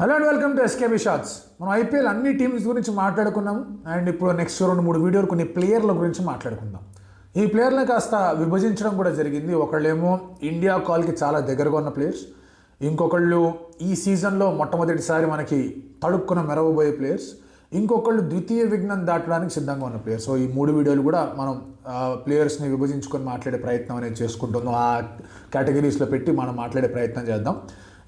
Hello and welcome to SKB shots. మనం IPL అన్ని teams గురించి మాట్లాడుకున్నాం అండ్ ఇప్పుడు నెక్స్ట్ 2-3 వీడియోలు కొన్ని ప్లేయర్ల గురించి మాట్లాడుకుందాం. ఈ ప్లేయర్లను కాస్త విభజించడం కూడా జరిగింది. ఒకళ్ళేమో ఇండియా కాల్కి చాలా దగ్గరగా ఉన్న ప్లేయర్స్, ఇంకొకళ్ళు ఈ సీజన్లో మొట్టమొదటిసారి మనకి తడుక్కున మెరవబోయే ప్లేయర్స్, ఇంకొకళ్ళు ద్వితీయ విఘ్నం దాటడానికి సిద్ధంగా ఉన్న ప్లేయర్స్. సో ఈ 3 వీడియోలు కూడా మనం ప్లేయర్స్ని విభజించుకొని మాట్లాడే ప్రయత్నం అనేది చేసుకుంటున్నాం. ఆ కేటగిరీస్లో పెట్టి మనం మాట్లాడే ప్రయత్నం చేద్దాం.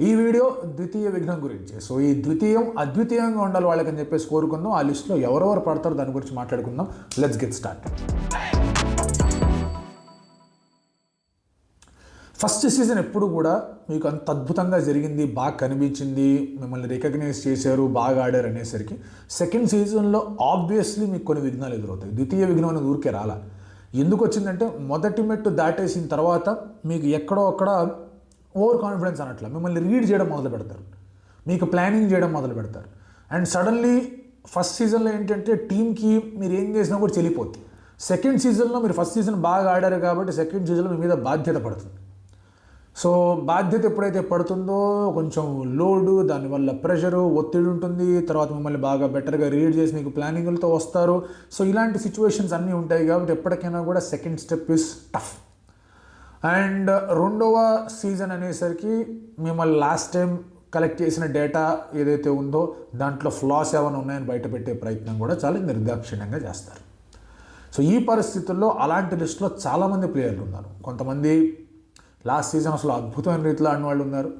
ఈ వీడియో ద్వితీయ విఘ్నం గురించి. సో ఈ ద్వితీయం అద్వితీయంగా ఉండాలి వాళ్ళకని చెప్పేసి కోరుకుందాం. ఆ లిస్టులో ఎవరెవరు పడతారో దాని గురించి మాట్లాడుకుందాం. Let's get start. First season ఎప్పుడు కూడా మీకు అంత అద్భుతంగా జరిగింది, బాగా కనిపించింది, మిమ్మల్ని రికగ్నైజ్ చేశారు, బాగా ఆడారు అనేసరికి సెకండ్ సీజన్లో ఆబ్వియస్లీ మీకు కొన్ని విఘ్నాలు ఎదురవుతాయి. ద్వితీయ విఘ్నం అనేది ఊరికే రాలా. ఎందుకు వచ్చిందంటే మొదటి మెట్టు దాటేసిన తర్వాత మీకు ఎక్కడో అక్కడ ఓవర్ కాన్ఫిడెన్స్ అనట్లా మిమ్మల్ని రీడ్ చేయడం మొదలు పెడతారు, మీకు ప్లానింగ్ చేయడం మొదలు పెడతారు. అండ్ సడన్లీ ఫస్ట్ సీజన్లో ఏంటంటే టీంకి మీరు ఏం చేసినా కూడా చెల్లిపోద్ది. సెకండ్ సీజన్లో మీరు ఫస్ట్ సీజన్ బాగా ఆడారు కాబట్టి సెకండ్ సీజన్లో మీ మీద బాధ్యత పడుతుంది. సో బాధ్యత ఎప్పుడైతే పడుతుందో కొంచెం లోడు, దానివల్ల ప్రెషరు, ఒత్తిడి ఉంటుంది. తర్వాత మిమ్మల్ని బాగా బెటర్గా రీడ్ చేసి మీకు ప్లానింగ్లతో వస్తారు. సో ఇలాంటి సిచ్యువేషన్స్ అన్నీ ఉంటాయి కాబట్టి ఎప్పటికైనా కూడా second step is tough. And రెండవ సీజన్ అనేసరికి మిమ్మల్ని లాస్ట్ టైం కలెక్ట్ చేసిన డేటా ఏదైతే ఉందో దాంట్లో ఫ్లాస్ ఏమైనా ఉన్నాయని బయటపెట్టే ప్రయత్నం కూడా చాలా నిర్దాక్షిణ్యంగా చేస్తారు. సో ఈ పరిస్థితుల్లో అలాంటి లిస్టులో చాలామంది ప్లేయర్లు ఉన్నారు. కొంతమంది లాస్ట్ సీజన్ అసలు అద్భుతమైన రీతిలో ఆడిన వాళ్ళు ఉన్నారు.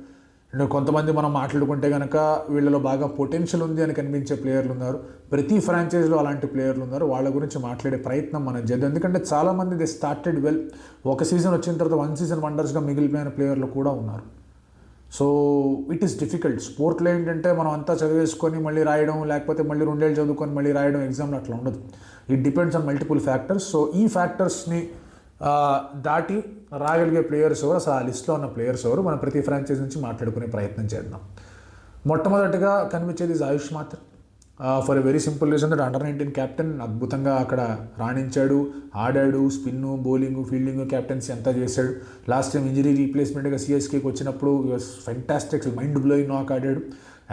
అండ్ కొంతమంది మనం మాట్లాడుకుంటే కనుక వీళ్ళలో బాగా పొటెన్షియల్ ఉంది అని కనిపించే ప్లేయర్లు ఉన్నారు. ప్రతి ఫ్రాంచైజీలో అలాంటి ప్లేయర్లు ఉన్నారు. వాళ్ళ గురించి మాట్లాడే ప్రయత్నం మనం చేద్దాం. ఎందుకంటే చాలామంది దే స్టార్టెడ్ వెల్, ఒక సీజన్ వచ్చిన తర్వాత 1 సీజన్ వండర్స్గా మిగిలిపోయిన ప్లేయర్లు కూడా ఉన్నారు. So it is difficult. స్పోర్ట్లో ఏంటంటే మనం అంతా చదివేసుకొని మళ్ళీ రాయడం, లేకపోతే మళ్ళీ 2 ఏళ్ళు చదువుకొని మళ్ళీ రాయడం ఎగ్జామ్లో అట్లా ఉండదు. It depends on multiple factors. So ఈ ఫ్యాక్టర్స్ని దాటి రాగలిగే ప్లేయర్స్ ఎవరు, అసలు ఆ లిస్ట్లో ఉన్న ప్లేయర్స్ ఎవరు, మనం ప్రతి ఫ్రాంచైజ్ నుంచి మాట్లాడుకునే ప్రయత్నం చేద్దాం. మొట్టమొదటిగా కనిపించేది ఆయుష్ మాత్ర. For a very simple reason that under-19 captain అద్భుతంగా అక్కడ రాణించాడు, ఆడాడు. స్పిన్ను, బౌలింగు, ఫీల్డింగు, క్యాప్టెన్సీ అంతా చేశాడు. లాస్ట్ టైం ఇంజరీ రీప్లేస్మెంట్గా సిఎస్కేకి వచ్చినప్పుడు వాస్ ఫెంటాస్టిక్, మైండ్ బ్లోయింగ్ నాక్ ఆడాడు.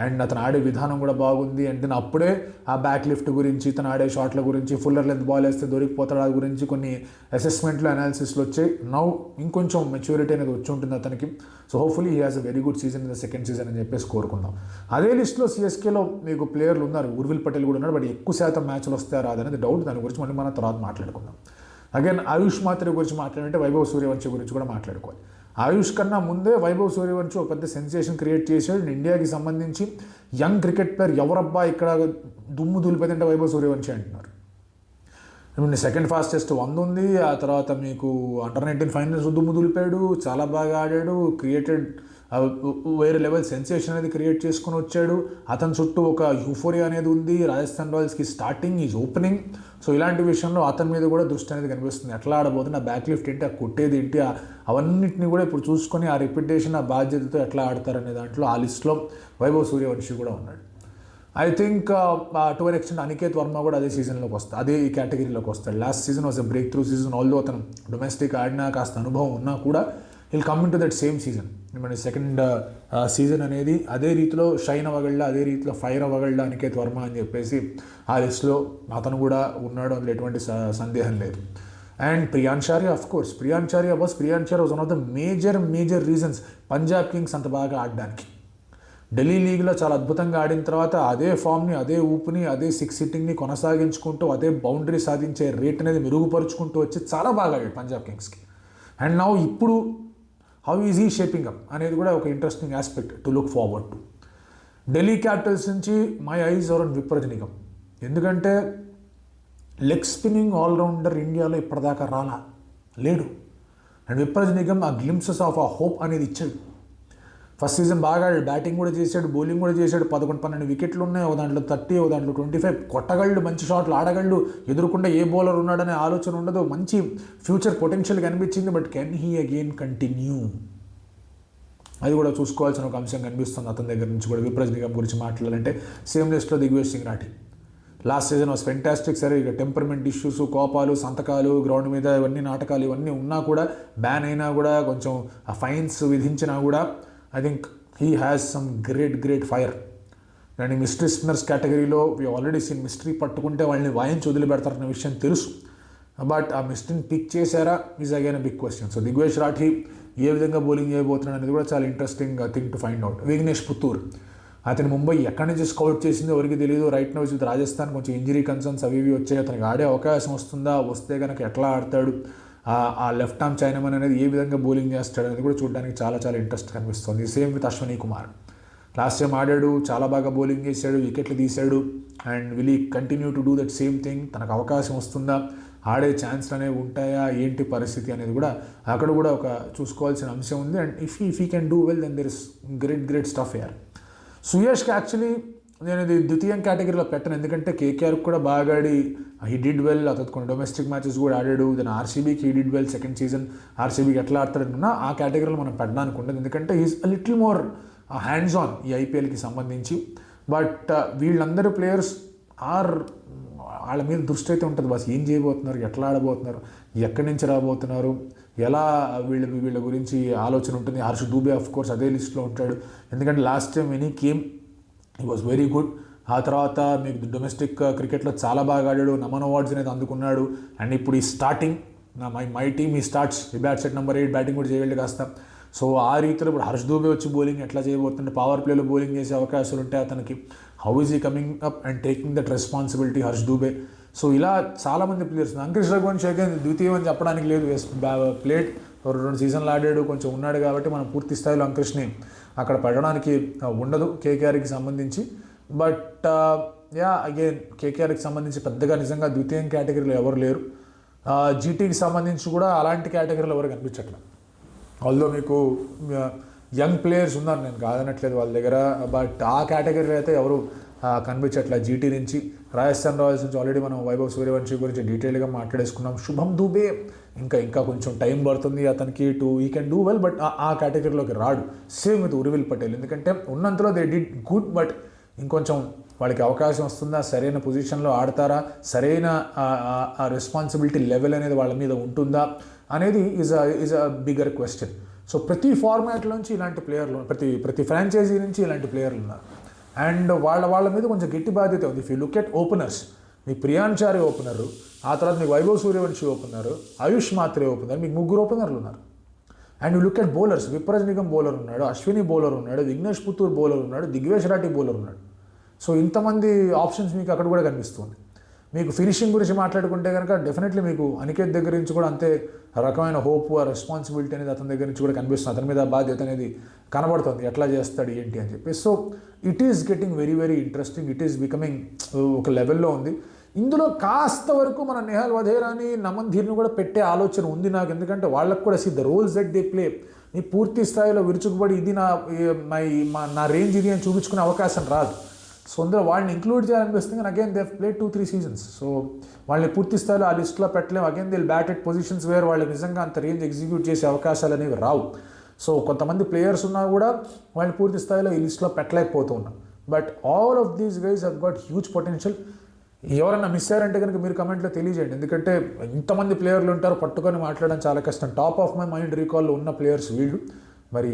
అండ్ అతను ఆడే విధానం కూడా బాగుంది. అండ్ దెన్ అప్పుడే ఆ బ్యాక్ లిఫ్ట్ గురించి, తను ఆడే షాట్ల గురించి, ఫుల్లర్ లెంత్ బాల్ వేస్తే దొరికిపోతాడు అది గురించి కొన్ని అసెస్మెంట్లు, అనాలిసిస్లు వచ్చాయి. నౌ ఇంకొంచెం మెచ్యూరిటీ అనేది వచ్చి ఉంటుంది అతనికి. So hopefully he has a very good season in the second season అని చెప్పేసి కోరుకుందాం. అదే లిస్ట్లో సిఎస్కేలో మీకు ప్లేయర్లు ఉన్నారు. ఉర్విల్ పటేల్ కూడా ఉన్నారు. బట్ ఎక్కువ శాతం మ్యాచ్లు వస్తాయా రాదనేది డౌట్. దాని గురించి మళ్ళీ మనం తర్వాత మాట్లాడుకుందాం. అగైన్ ఆయుష్ మాత్ర గురించి మాట్లాడంటే వైభవ్ సూర్యవంశి గురించి కూడా మాట్లాడుకోవాలి. ఆయుష్ కన్నా ముందే వైభవ్ సూర్యవంశి ఒక పెద్ద సెన్సేషన్ క్రియేట్ చేశాడు. ఇండియాకి సంబంధించి యంగ్ క్రికెట్ ప్లేయర్ ఎవరబ్బా ఇక్కడ దుమ్ము దులిపోయిందంటే వైభవ్ సూర్యవంశి అంటున్నారు. సెకండ్ ఫాస్టెస్ట్ 100 ఉంది. ఆ తర్వాత మీకు అండర్-19 ఫైనల్స్ దుమ్ము దులిపాడు, చాలా బాగా ఆడాడు, క్రియేటెడ్ వేరే లెవెల్ సెన్సేషన్ అనేది క్రియేట్ చేసుకుని వచ్చాడు. అతని చుట్టూ ఒక యూఫోరియా అనేది ఉంది. రాజస్థాన్ రాయల్స్కి స్టార్టింగ్ ఈజ్ ఓపెనింగ్. సో ఇలాంటి విషయంలో అతని మీద కూడా దృష్టి అనేది కనిపిస్తుంది. ఎట్లా ఆడబోతుంది, ఆ బ్యాక్ లిఫ్ట్ ఏంటి, ఆ కొట్టేది ఏంటి, అవన్నింటినీ కూడా ఇప్పుడు చూసుకొని ఆ రెప్యుటేషన్, ఆ బాధ్యతతో ఎట్లా ఆడతారనే దాంట్లో ఆ లిస్ట్లో వైభవ్ సూర్యవంశి కూడా ఉన్నాడు. I think to an extent Aniket Varma కూడా అదే సీజన్లోకి వస్తాడు, అదే ఈ కేటగిరీలోకి వస్తాడు. Last season was a break through season. Although అతను డొమెస్టిక్ ఆడినా కాస్త అనుభవం ఉన్నా కూడా will come in to that same season. మన సెకండ్ సీజన్ అనేది అదే రీతిలో షైన్ అవ్వగలడా, అదే రీతిలో ఫైర్ అవ్వగలడా అనికేత్ వర్మ అని చెప్పేసి ఆ లిస్ట్లో అతను కూడా ఉన్నాడు, అందులో ఎటువంటి సందేహం లేదు. And ప్రియాంచార్య, of course ప్రియాంచార్య was one of the major reasons Punjab Kings అంత బాగా ఆడడానికి. ఢిల్లీ లీగ్లో చాలా అద్భుతంగా ఆడిన తర్వాత అదే ఫామ్ని, అదే ఊపుని, అదే 6 సిట్టింగ్ని కొనసాగించుకుంటూ అదే బౌండరీ సాధించే రేట్ అనేది మెరుగుపరుచుకుంటూ వచ్చి చాలా బాగా ఆడాడు పంజాబ్ కింగ్స్కి. అండ్ నౌ ఇప్పుడు how is he shaping up అనేది కూడా ఒక interesting aspect to look forward to. Delhi Capitals నుంచి my eyes are on Vipraj Nigam. ఎందుకంటే లెగ్ స్పిన్నింగ్ ఆల్రౌండర్ ఇండియాలో ఇప్పటిదాకా లేడు. అండ్ విప్రజ్ నిగమ్ ఆ గ్లింప్సెస్ ఆఫ్ ఆ హోప్ అనేది ఇచ్చాడు. ఫస్ట్ సీజన్ బాగా బ్యాటింగ్ కూడా చేశాడు, బౌలింగ్ కూడా చేశాడు. 11-12 వికెట్లు ఉన్నాయి. ఒక దాంట్లో 30, ఒక దాంట్లో 25. కొట్టగళ్ళు, మంచి షాట్లు ఆడగళ్ళు, ఎదురుకుండా ఏ బౌలర్ ఉన్నాడనే ఆలోచన ఉండదు. మంచి ఫ్యూచర్ పొటెన్షియల్ కనిపించింది. But can he again continue, అది కూడా చూసుకోవాల్సిన ఒక అంశం కనిపిస్తుంది అతని దగ్గర నుంచి కూడా. విప్రజ్ నిగమ్ గురించి మాట్లాడాలంటే సేమ్ లిస్ట్లో Digvesh Singh Rathee. Last season was fantastic. సరే ఇక టెంపర్మెంట్ ఇష్యూస్, కోపాలు, సంతకాలు, గ్రౌండ్ మీద ఇవన్నీ నాటకాలు ఇవన్నీ ఉన్నా కూడా, బ్యాన్ అయినా కూడా, కొంచెం ఫైన్స్ విధించినా కూడా I think he has some great fire. And mystery spinners కేటగిరీలో వీ ఆల్రెడీ సీన్ మిస్టరీ పట్టుకుంటే వాళ్ళని వాయించి వదిలిపెడతారన్న విషయం తెలుసు. బట్ ఆ మిస్టరీని పిక్ చేశారా is again big question. So Digvesh Rathi ఏ విధంగా బౌలింగ్ చేయబోతున్నాడు అనేది కూడా చాలా interesting thing to find out. Vignesh Puthur అతను ముంబై ఎక్కడి నుంచి స్కౌట్ చేసిందో ఎవరికి తెలియదు. రైట్ నౌ విత్ రాజస్థాన్ కొంచెం ఇంజరీ కన్సర్న్స్ అవి ఇవి వచ్చాయి. అతనికి ఆడే అవకాశం వస్తుందా, వస్తే కనుక ఎట్లా ఆడతాడు, ఆ లెఫ్ట్ ఆర్మ్ చైనామన్ అనేది ఏ విధంగా బౌలింగ్ చేస్తాడు అనేది కూడా చూడడానికి చాలా చాలా ఇంట్రెస్ట్ కనిపిస్తుంది. Same with Ashwani Kumar. Last time ఆడాడు, చాలా బాగా బౌలింగ్ చేశాడు, వికెట్లు తీశాడు. And will he continue to do that same thing? తనకు అవకాశం వస్తుందా, ఆడే ఛాన్స్లు అనేవి ఉంటాయా, ఏంటి పరిస్థితి అనేది కూడా అక్కడ కూడా ఒక చూసుకోవాల్సిన అంశం ఉంది. And if he can do well then there is great stuff here. సుయష్కి యాక్చువల్లీ నేను ఇది ద్వితీయం కేటగిరీలో పెట్టను, ఎందుకంటే కేకేఆర్కి కూడా బాగా ఆడి హీ డిడ్ వెల్. అతను కొన్ని డొమెస్టిక్ మ్యాచెస్ కూడా ఆడాడు. దెన్ ఆర్సీబీకి he did well second season. ఆర్సీబీకి ఎట్లా ఆడతాడనుకున్నా ఆ కేటగిరీలో మనం పెట్టడానికి ఉండదు, ఎందుకంటే is a little more hands on ఈ ఐపీఎల్కి సంబంధించి. బట్ వీళ్ళందరూ ప్లేయర్స్ వాళ్ళ మీద దృష్టి అయితే ఉంటుంది. బస్ ఏం చేయబోతున్నారు, ఎట్లా ఆడబోతున్నారు, ఎక్కడి నుంచి రాబోతున్నారు, ఎలా వీళ్ళ గురించి ఆలోచన ఉంటుంది. హర్ష్ దూబే ఆఫ్ కోర్స్ అదే లిస్ట్లో ఉంటాడు, ఎందుకంటే last time any came he was very good. ఆ తర్వాత మీకు డొమెస్టిక్ క్రికెట్లో చాలా బాగా ఆడాడు, నమన్ అవార్డ్స్ అనేది అందుకున్నాడు. అండ్ ఇప్పుడు ఈ స్టార్టింగ్ మై టీమ్ ఈ స్టార్ట్స్ ఈ బ్యాట్ సెట్ నెంబర్ 8 బ్యాటింగ్ కూడా చేయగలి కాస్త. సో ఆ రీతిలో ఇప్పుడు హర్ష్ దూబే వచ్చి బౌలింగ్ ఎట్లా చేయబోతుంటే, పవర్ ప్లేలో బౌలింగ్ చేసే అవకాశాలు ఉంటాయి అతనికి. How is he coming up and taking that responsibility Harsh Dubey. So ఇలా చాలామంది ప్లేయర్స్. అంకిష్ రఘువంశ్ అయితే ద్వితీయం అని చెప్పడానికి లేదు, ప్లేట్ 2 సీజన్లు ఆడాడు, కొంచెం ఉన్నాడు కాబట్టి మనం పూర్తి స్థాయిలో అంకిష్ని అక్కడ పెట్టడానికి ఉండదు కేకేఆర్కి సంబంధించి. బట్ అగైన్ కేకేఆర్కి సంబంధించి పెద్దగా నిజంగా ద్వితీయం కేటగిరీలో ఎవరు లేరు. జీటీకి సంబంధించి కూడా అలాంటి కేటగిరీలో ఎవరు కనిపించట్లేదు. ఆల్దో మీకు యంగ్ ప్లేయర్స్ ఉన్నారు, నేను కాదనట్లేదు వాళ్ళ దగ్గర, బట్ ఆ కేటగిరీలో అయితే ఎవరు కనిపించట్లేదు. జీటీ నుంచి రాజస్థాన్ రాయల్స్ నుంచి ఆల్రెడీ మనం వైభవ్ సూర్యవంశీ గురించి డీటెయిల్గా మాట్లాడేసుకున్నాం. శుభం దూబే ఇంకా కొంచెం టైం పడుతుంది అతనికి ఈ కెన్ డూ వెల్, బట్ ఆ కేటగిరీలోకి రాడు. సేమ్ విత్ ఉర్విల్ పటేల్, ఎందుకంటే ఉన్నంతలో దే డిడ్ గుడ్, బట్ ఇంకొంచెం వాళ్ళకి అవకాశం వస్తుందా, సరైన పొజిషన్లో ఆడతారా, సరైన ఆ రెస్పాన్సిబిలిటీ లెవెల్ అనేది వాళ్ళ మీద ఉంటుందా అనేది is a bigger question. So ప్రతి ఫార్మాట్లోంచి ఇలాంటి ప్లేయర్లు, ప్రతి ఫ్రాంచైజీ నుంచి ఇలాంటి ప్లేయర్లు ఉన్నారు. అండ్ వాళ్ళ మీద కొంచెం గట్టి బాధ్యత ఉంది. If you look at openers, మీకు ప్రియాంచారి ఓపెనరు, ఆ తర్వాత మీకు వైభవ్ సూర్యవంశీ ఓపెనరు, ఆయుష్ మాత్రే ఓపెనర్, మీకు 3 ఓపెనర్లు ఉన్నారు. And you look at bowlers, Vipraj Nigam bowler ఉన్నాడు, అశ్విని బౌలర్ ఉన్నాడు, విఘ్నేష్ పుత్తూర్ బౌలర్ ఉన్నాడు, దిగ్వేష్ రాఠీ బౌలర్ ఉన్నాడు. సో ఇంతమంది ఆప్షన్స్ మీకు అక్కడ కూడా కనిపిస్తుంది. మీకు ఫినిషింగ్ గురించి మాట్లాడుకుంటే కనుక డెఫినెట్లీ మీకు అనికేత్ దగ్గర నుంచి కూడా అంతే రకమైన హోప్, ఆ రెస్పాన్సిబిలిటీ అనేది అతని దగ్గర నుంచి కూడా కనిపిస్తుంది. అతని మీద బాధ్యత అనేది కనబడుతుంది, ఎట్లా చేస్తాడు ఏంటి అని చెప్పి. So it is getting very very interesting. It is becoming ఒక లెవెల్లో ఉంది. ఇందులో కాస్త వరకు మన నెహాల్ వధేరాని, నమన్ ధీర్ని కూడా పెట్టే ఆలోచన ఉంది నాకు, ఎందుకంటే వాళ్ళకు కూడా the roles that they play నీ పూర్తి స్థాయిలో విరుచుకుపడి ఇది నా రేంజ్ ఇది అని చూపించుకునే అవకాశం రాదు. సో అందులో వాళ్ళని ఇంక్లూడ్ చేయాలనిపిస్తుంది. కానీ again they played 2-3 seasons. So వాళ్ళని పూర్తి స్థాయిలో ఆ లిస్ట్లో పెట్టలేము. Again they bat at positions where వాళ్ళు నిజంగా అంత రేంజ్ ఎగ్జిక్యూట్ చేసే అవకాశాలు అనేవి రావు. సో కొంతమంది ప్లేయర్స్ ఉన్నా కూడా వాళ్ళని పూర్తి స్థాయిలో ఈ లిస్ట్లో పెట్టలేకపోతూ ఉన్నాం. But all of these guys have got huge potential. ఎవరైనా మిస్ అయ్యారంటే కనుక మీరు కమెంట్లో తెలియజేయండి, ఎందుకంటే ఇంతమంది ప్లేయర్లు ఉంటారు, పట్టుకొని మాట్లాడడం చాలా కష్టం. టాప్ ఆఫ్ మై మైండ్ రీకాల్లో ఉన్న ప్లేయర్స్ వీళ్ళు. మరి